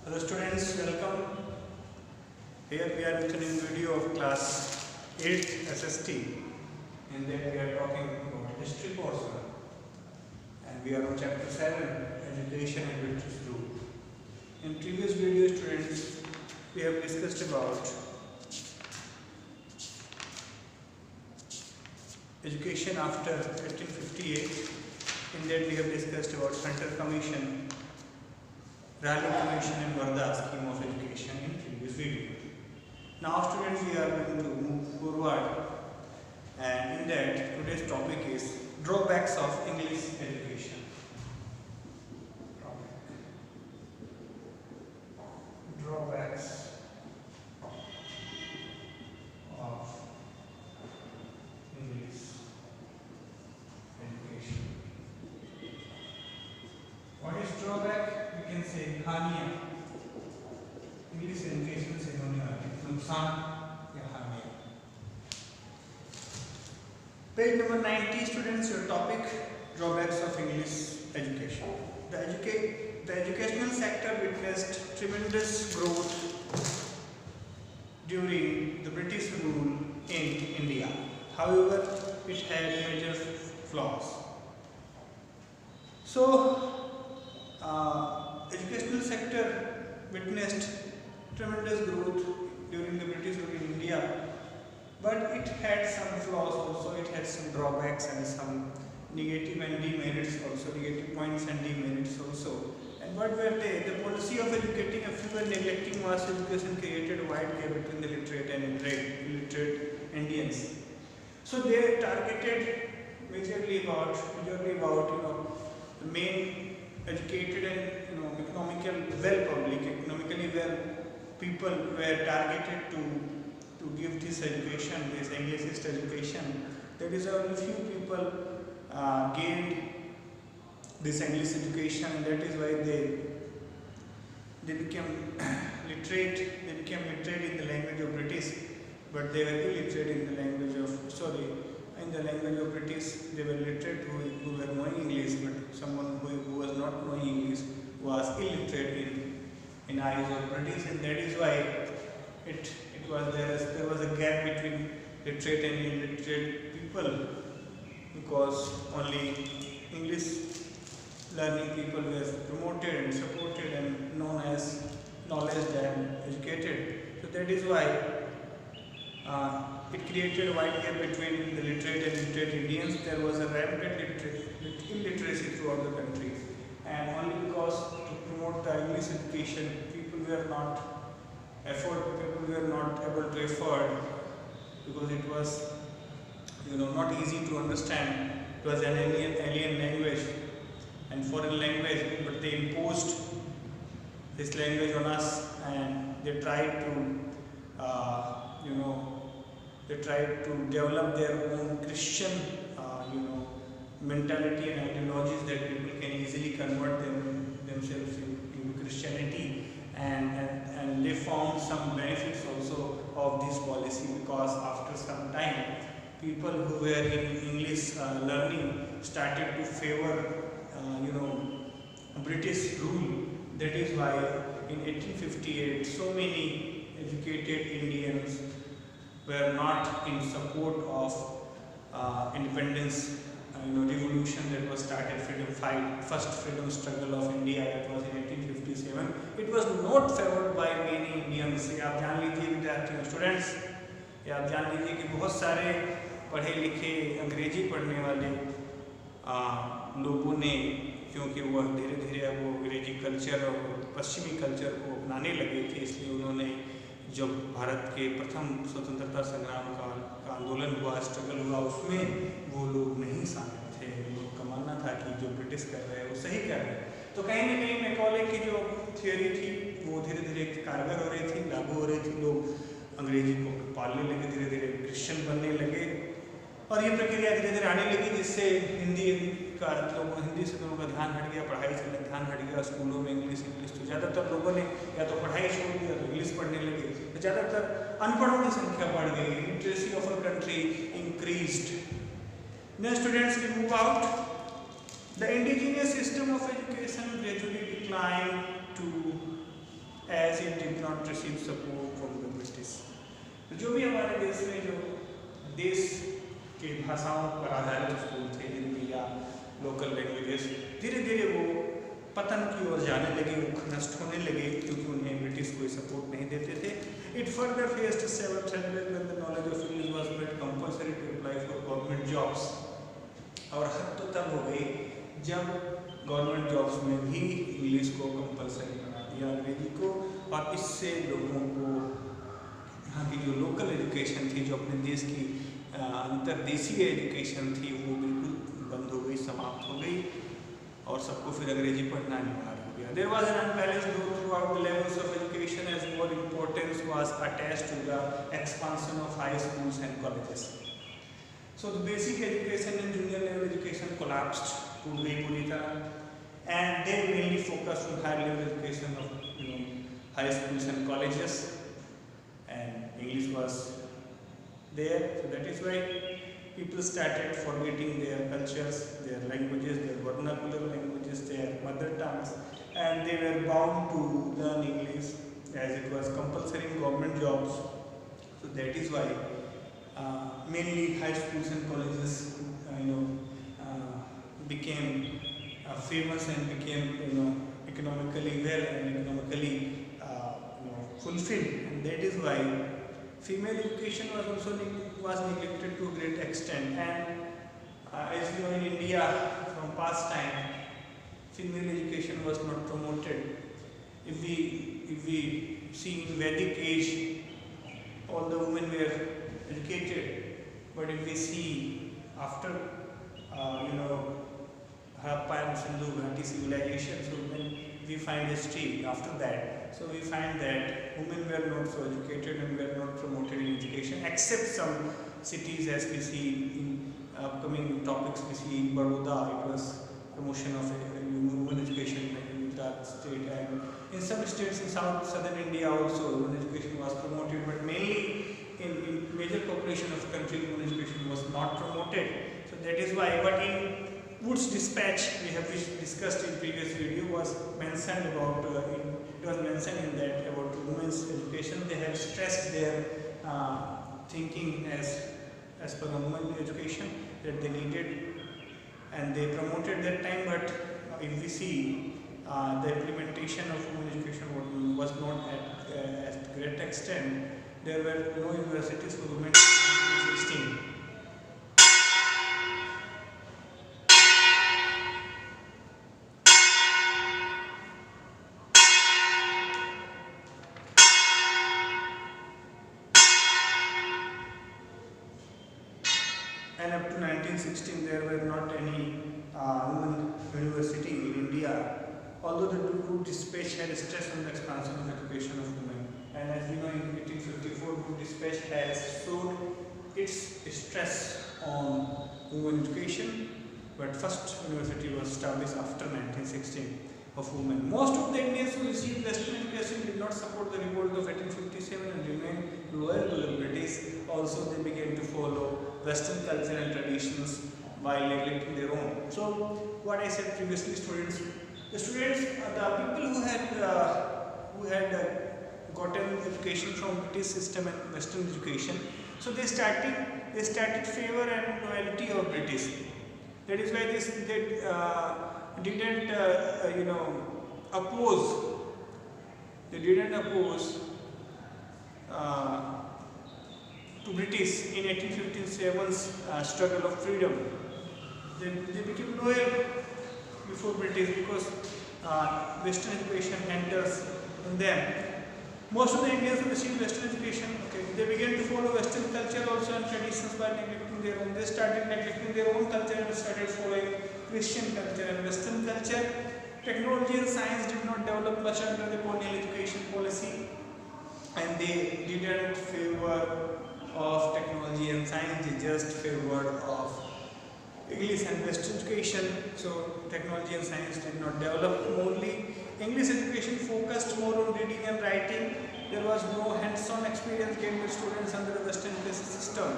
Hello students, welcome. Here we are with a new video of class 8 SST. In that we are talking about history portion. And we are on chapter 7, Education and British Rule. In previous video students, we have discussed about education after 1858. In that we have discussed about Hunter Commission, Raleigh Commission and Varda scheme of education in previous video. Now students, we are going to move forward, and in that today's topic is drawbacks of English education. Drawbacks of English education. What is drawback? We can say हानियाँ English education से होने वाले नुकसान या हानियाँ. Page number 90 students, your topic drawbacks of English education. The educational sector witnessed tremendous growth during the British rule in India. However, it had major flaws. So, educational sector witnessed tremendous growth during the British rule in India, but it had some flaws also. It had some drawbacks and some negative and demerits also, negative points and demerits also. And what were they? The policy of educating a few and neglecting mass education created a wide gap between the literate and illiterate Indians. So they targeted majorly about the main educated and economically well people were targeted to give this education, this Englishist education. That is only few people gained this English education, and that is why they became literate. They became literate in the language of British, but they were illiterate in the language of in the language of British. They were literate who were knowing English, but someone who was not knowing English was illiterate in eyes of British, and that is why there was a gap between literate and illiterate people, because only English learning people were promoted and supported and known as knowledge and educated. So that is why it created a wide gap between the literate and illiterate Indians. There was a rampant illiteracy throughout the country, and only because to promote the English education, people were not able to afford, because it was not easy to understand. It was an alien language and foreign language, but they imposed this language on us, and they tried to develop their own Christian mentality and ideologies that people can easily convert themselves into Christianity, and they found some benefits also of this policy, because after some time people who were in English learning started to favor British rule. That is why in 1858 so many educated Indians were not in support of independence revolution that was started, freedom fight, first freedom struggle of India, that was in 1857. It was not favored by many Indians. आप जान लीजिए विद्यार्थियों, students, आप जान लीजिए कि बहुत सारे पढ़े लिखे अंग्रेजी पढ़ने वाले लोगों ने, क्योंकि वह धीरे धीरे वो अंग्रेजी कल्चर और पश्चिमी कल्चर को अपनाने लगे थे, इसलिए उन्होंने जब भारत के प्रथम स्वतंत्रता संग्राम का आंदोलन हुआ, स्ट्रगल हुआ, उसमें वो लोग नहीं शामिल थे. लोग का मानना था कि जो ब्रिटिश कर रहे हैं वो सही कर रहे हैं. तो कहीं ना कहीं मैकॉले की जो थियोरी थी वो धीरे धीरे कारगर हो रही थी, लागू हो रही थी. लोग अंग्रेजी को पालने लगे, धीरे धीरे क्रिश्चियन बनने लगे, और ये प्रक्रिया धीरे धीरे आने लगी, जिससे हिंदी से लोगों का ध्यान हट गया, पढ़ाई से ध्यान हट गया. स्कूलों में इंग्लिश तो ज़्यादातर लोगों ने या तो पढ़ाई छोड़ दिया तो इंग्लिश पढ़ने लगे. तो ज़्यादातर अनपढ़ों की संख्या बढ़ गई. Literacy of a country increased. Then students will move out. The indigenous system of education gradually declined to as it did not receive support from the British. तो जो भी हमारे देश में जो देश के भाषाओं पर आधारित स्कूल थे, हिंदी या लोकल लैंग्वेजेस, धीरे धीरे वो पतन की ओर जाने लगे, वो नष्ट होने लगे क्योंकि उन्हें ब्रिटिश कोई सपोर्ट नहीं देते थे. It further faced several challenges when the knowledge of English was made compulsory to apply for government jobs. और हद तो तब हो गई जब गवर्नमेंट जॉब्स में भी इंग्लिश को कंपलसरी बना दिया, अंग्रेजी को, और इससे लोगों को यहाँ की जो लोकल एजुकेशन थी, जो अपने देश की अंतर्देशीय एजुकेशन थी, वो बिल्कुल बंद हो गई, समाप्त हो गई और सबको फिर अंग्रेजी पढ़ना अनिवार्य हो गया. There was an unbalanced growth throughout the levels of education as more importance was attached to the expansion of high schools and colleges. So the basic education and junior level education collapsed, टूट गई पूरी तरह, and they mainly focused on higher level education of high schools and colleges, and English was there. So that is why people started forgetting their cultures, their languages, their vernacular languages, their mother tongues, and they were bound to learn English as it was compulsory in government jobs. So that is why mainly high schools and colleges became famous and became economically well and economically fulfilled, and that is why female education was also neglected to a great extent. And as you know, in India from past time, female education was not promoted. If we see in Vedic age, all the women were educated, but if we see after Harappa and Sindhu Ghati civilization, so when we find history after that, so we find that women were not so educated and were not promoted in education, except some cities, as we see in upcoming topics. We see in Baroda, it was promotion of women education in that state, and in some states in southern India also women education was promoted, but mainly in major population of the country women education was not promoted. So that is why, but in Wood's dispatch, we have discussed in previous video, was mentioned about it was mentioned in that about women's education. They have stressed their thinking as per women education that they needed, and they promoted that time. But if we see the implementation of women education was not at great extent. There were no universities for women in 2016. And up to 1916 there were not any women university in India, although the Wood dispatch had stress on the expansion of education of women. And as we know, in 1854 Wood dispatch has showed its stress on women education, but first university was established after 1916 of women. Most of the Indians who received Western education did not support the revolt of 1857 and remained loyal to the British. Also, they began to follow Western culture and traditions while neglecting their own. So, what I said previously, the people who had gotten education from British system and Western education, so they started favor and loyalty of British. That is why they didn't oppose. They didn't oppose to British in 1857's struggle of freedom. They became loyal before British because Western education enters in them. Most of the Indians who received Western education, they began to follow Western culture also and traditions by neglecting their own. They started neglecting their own culture and started following Christian culture and Western culture. Technology and science did not develop much under the colonial education policy, and they didn't favor of technology and science. They just favored of English and Western education. So technology and science did not develop morely. English education focused more on reading and writing. There was no hands-on experience gained by students under the Western education system.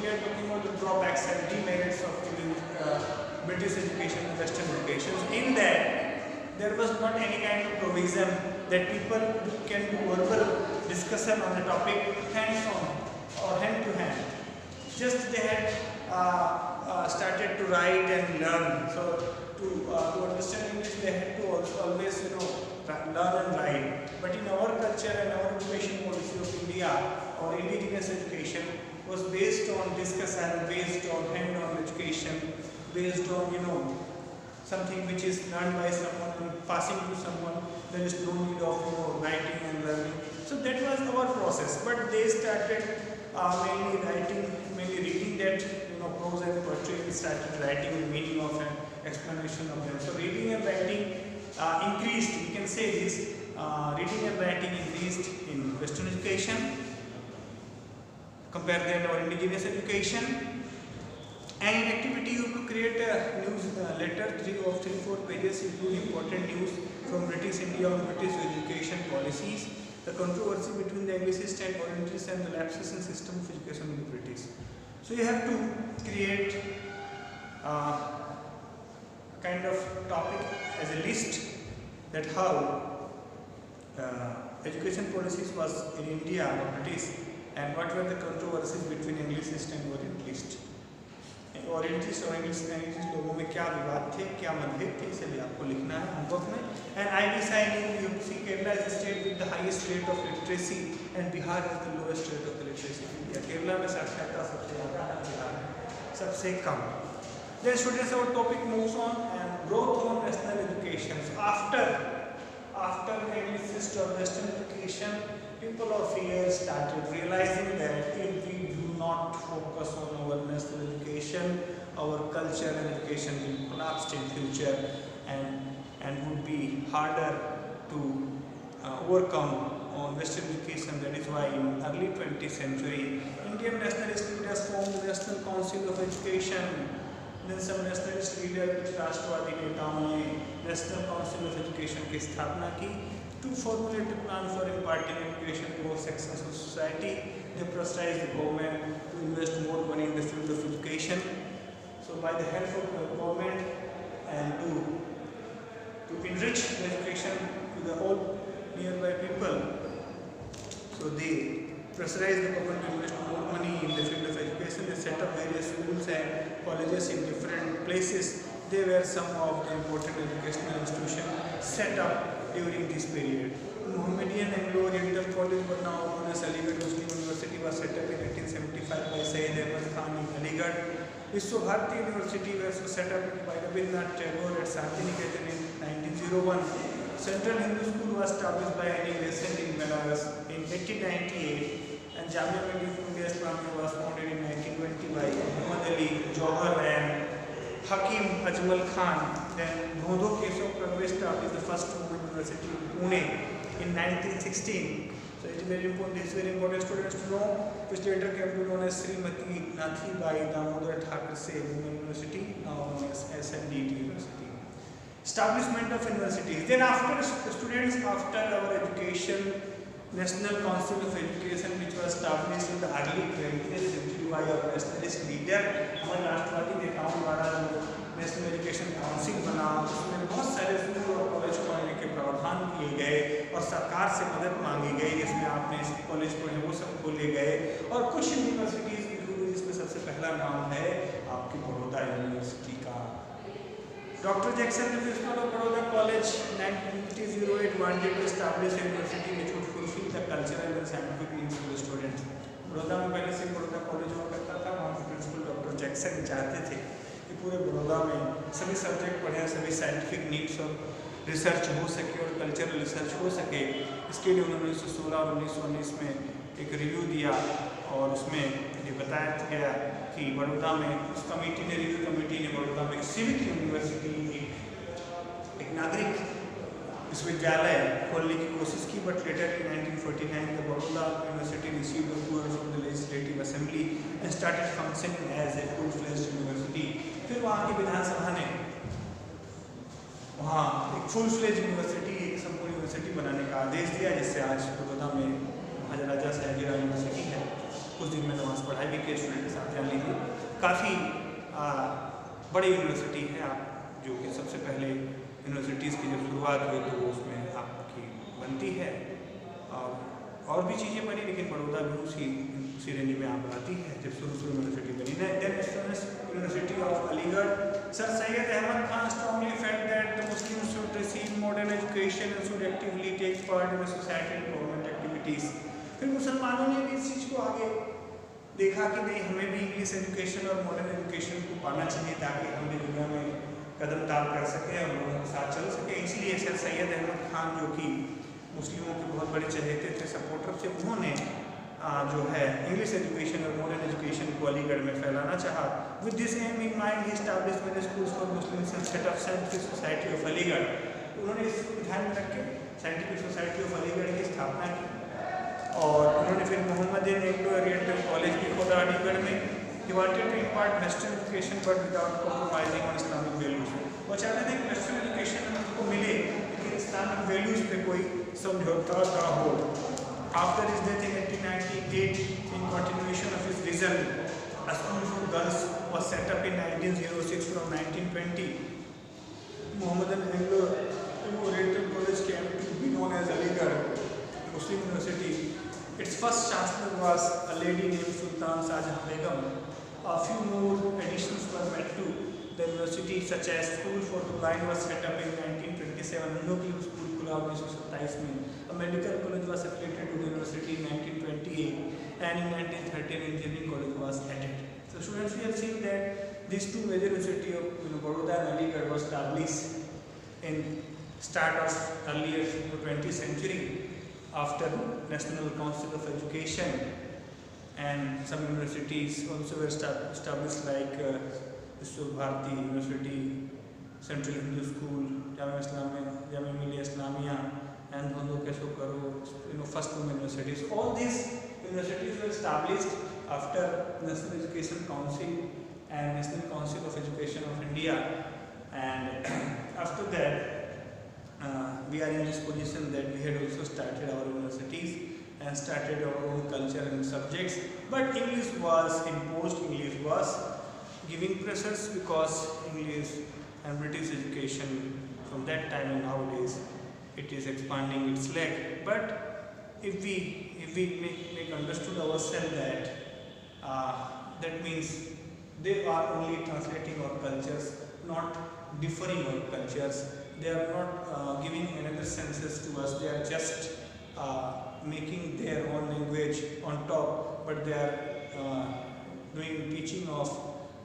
We are talking about the drawbacks and demerits of British education and Western education. In that, there was not any kind of provision that people can do verbal discussion on a topic hands-on or hand-to-hand. Just they had started to write and learn. So to understand English, they had to always learn and write. But in our culture and our education policy of India, our indigenous education was based on discussion, based on hand-on education, based on something which is learned by someone and passing to someone. There is no need of writing and learning. So that was our process. But they started mainly reading that prose and poetry. We started writing the meaning of an explanation of them. So reading and writing increased. We can say this. Reading and writing increased in Western education compared to our indigenous education. And in activity, you have to create a newsletter, 3 or 4 pages, include important news from British India on British education policies, the controversy between the Anglicist and Orientalist and the lapses in system of education in the British. So you have to create a kind of topic as a list that how education policies was in India or British, and what were the controversies between Anglicist and Orientalist. Orientalist और English लोगों में क्या विवाद थे, क्या मतभेद थे, इसे भी आपको लिखना है होमवर्क में. And IBSI you see Kerala is a state with the highest rate of literacy and Bihar has the lowest rate of the literacy in India. Kerala में साक्षरता सबसे ज़्यादा है, बिहार में सबसे कम. Then students, our topic moves on and growth on national education. So after Anglicist or Western education, people of here started realizing that if we do not focus on our national education, our culture and education will collapse in future and would be harder to overcome on Western education. That is why in early 20th century, Indian nationalist leaders formed the National Council of Education. Then some nationalist leaders, राष्ट्रवादी नेताओं ने National Council of Education की स्थापना की. To formulate a plan for imparting education to all sections of society, they pressurized the government to invest more money in the field of education. So by the help of the government and to enrich the education to the all nearby people, so they pressurized the government to invest more money in the field of education. They set up various schools and colleges in different places. They were some of the important educational institutions set up during this period. Mohammedan Anglo-Oriental College was now known as Aligarh Muslim University, was set up in 1875 by Syed Ahmad Khan in Aligarh. Vishwa Bharati University was set up by Rabindranath Tagore at Shantiniketan in 1901. Central Hindu School was established by Annie Besant in Benares in 1898, and Jamia Millia Islamia was founded in 1920 by Muhammad Ali, Johar and Hakim Ajmal Khan. Then Dhodho Keshav Prabhu established the first women university in Pune in 1916. So it is very important students to know, which later came to known as Srimati Nathi Bai Damodar Thakre Women University, now known as SSt University. Establishment of universities. Then after students, after our education, National Council of Education, which was established in the early 20th century by our nationalist leader, हमारे राष्ट्रवादी नेताओं द्वारा जो national education council बना, उसमें बहुत सारे school और college खोलने के प्रावधान किए गए और सरकार से मदद मांगी गई, जिसमें आपने कॉलेज पढ़े वो सब खोले गए. और कुछ यूनिवर्सिटीज़ भी खुली, जिसमें सबसे पहला नाम है आपकी बड़ौदा यूनिवर्सिटी का. Dr. Jackson, the principal of Baroda College, 1908 wanted to establish a university which would fulfill the cultural and scientific needs of the students. Baroda में पहले से बड़ौदा कॉलेज हुआ करता था, वहाँ के प्रिंसिपल डॉक्टर जैक्सन चाहते थे कि पूरे बड़ौदा में सभी सब्जेक्ट पढ़ें, सभी साइंटिफिक नीड्स और रिसर्च हो सके और कल्चरल रिसर्च हो सके. इसके लिए उन्होंने 1916 और 1919 में एक रिव्यू दिया और उसमें ये बताया गया कि बड़ौदा में उस कमेटी ने, रिव्यू कमेटी ने बड़ौदा में एक सिविक यूनिवर्सिटी, एक नागरिक विश्वविद्यालय खोलने की कोशिश की. But later in 1949 the Baroda university received approval from the legislative assembly and started functioning as a full fledged university. फिर वहाँ की विधानसभा ने वहाँ एक फुल फ्लेज्ड यूनिवर्सिटी, एक संपूर्ण यूनिवर्सिटी बनाने का आदेश दिया, जिससे आज बड़ौदा में महाराजा साहेबजादा यूनिवर्सिटी है. कुछ दिन में नमाज पढ़ाई भी के स्टूडेंट के साथ जान लीजिए. काफ़ी बड़ी यूनिवर्सिटी है, आप जो कि सबसे पहले यूनिवर्सिटीज़ की जब शुरुआत हुई तो उसमें आपकी बनती है, और भी चीज़ें बनी, लेकिन बड़ौदा भी उसी रेंज में आप आती है जब शुरू यूनिवर्सिटी बनी। Then university of Aligarh, sir Syed Ahmed Khan strongly felt that the Muslims should receive modern education and should actively take part in the society and government activities। फिर मुसलमानों ने भी इस चीज़ को आगे देखा कि नहीं, हमें भी इंग्लिश एजुकेशन और मॉडर्न एजुकेशन को पाना चाहिए ताकि हम भी दुनिया में कदम ताल कर सकें और लोगों के साथ चल सकें। इसलिए सर सैयद अहमद खान, जो कि मुस्लिमों के बहुत बड़े चहेते थे, सपोर्टर थे, उन्होंने जो है इंग्लिश एजुकेशन और मॉडर्न एजुकेशन को अलीगढ़ में फैलाना चाहा। With this aim in mind he established many schools for Muslims and set up scientific society of Aligarh. उन्होंने इसको ध्यान में रख के साइंटिफिक सोसाइटी ऑफ अलीगढ़ की स्थापना की, और उन्होंने फिर मोहम्मदन एंग्लो ओरिएंटल कॉलेज भी खोला अलीगढ़ में। He wanted to impart Western education but without compromising on Islamic values। वो चाहते थे कि वेस्टर्न एजुकेशन उनको मिले लेकिन इस्लामिक वैल्यूज़ पे कोई समझौता ना हो। After his death in 1898, in continuation of his vision, a school for girls was set up in 1906 from 1920. Mohammedan Anglo Oriental College came to be known as Aligarh Muslim University. Its first chancellor was a lady named Sultan Shahjahan Begum. A few more additions were made to the university, such as School for the Blind was set up in 1927. Local school खुला 1927 में। A medical college was affiliated to the university in 1928, and in 1913 engineering college was added. So students, we have seen that these two major universities of Baroda and Aligarh was established in start of earlier 20th century after National Council of Education, and some universities also were established like Bharati University, Central Hindu School, Jamia Millia Islamia, and Bando Keshokaro, first women universities. All these universities were established after National Education Council and National Council of Education of India, and after that we are in this position that we had also started our universities and started our own culture and subjects, but English was imposed, English was giving pressures, because English and British education from that time and nowadays it is expanding its leg. But if we make understood ourselves that that means they are only translating our cultures, not differing our cultures. They are not giving another senses to us. They are just making their own language on top, but they are doing teaching of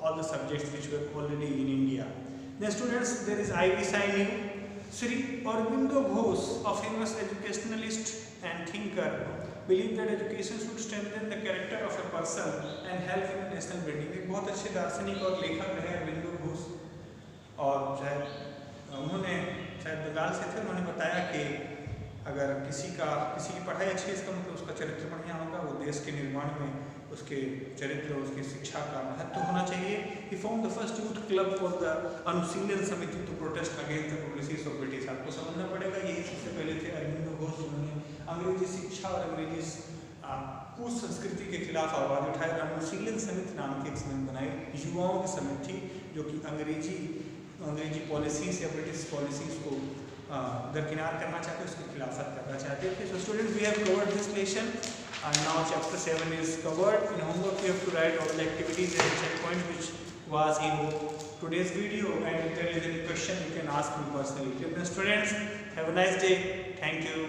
all the subjects which were already in India. Then students, there is I.V. Saini, Sri Aurobindo Ghosh, a famous educationalist and thinker, believed that education should strengthen the character of a person and help in national building। एक बहुत अच्छे दार्शनिक और लेखक रहे अरबिंदो घोष, और उन्होंने शायद बंगाल से थे। उन्होंने बताया कि अगर किसी की पढ़ाई अच्छी है, इसका मतलब उसका चरित्र बढ़िया होगा, वो देश के निर्माण में उसके चरित्र और उसकी शिक्षा का महत्व होना चाहिए। He formed the first youth club for the अनुशीलन समिति to protest against the policies of British। आपको समझना पड़ेगा, यही सबसे पहले थे अरविंदो घोष, जिन्होंने अंग्रेजी शिक्षा और अंग्रेजी कुछ संस्कृति के खिलाफ आवाज़ उठाई। अनुशीलन समिति नाम की एक समिति बनाई, युवाओं की समिति थी, जो कि अंग्रेजी पॉलिसीज या ब्रिटिश पॉलिसीज को दरकिनार करना चाहते, उसकी खिलाफत करना चाहते थे। So students, we have covered this lesson, and now chapter 7 is covered. In homework you have to write all the activities and checkpoint which was in today's video, and if there is any question you can ask me personally. Students, have a nice day. Thank you.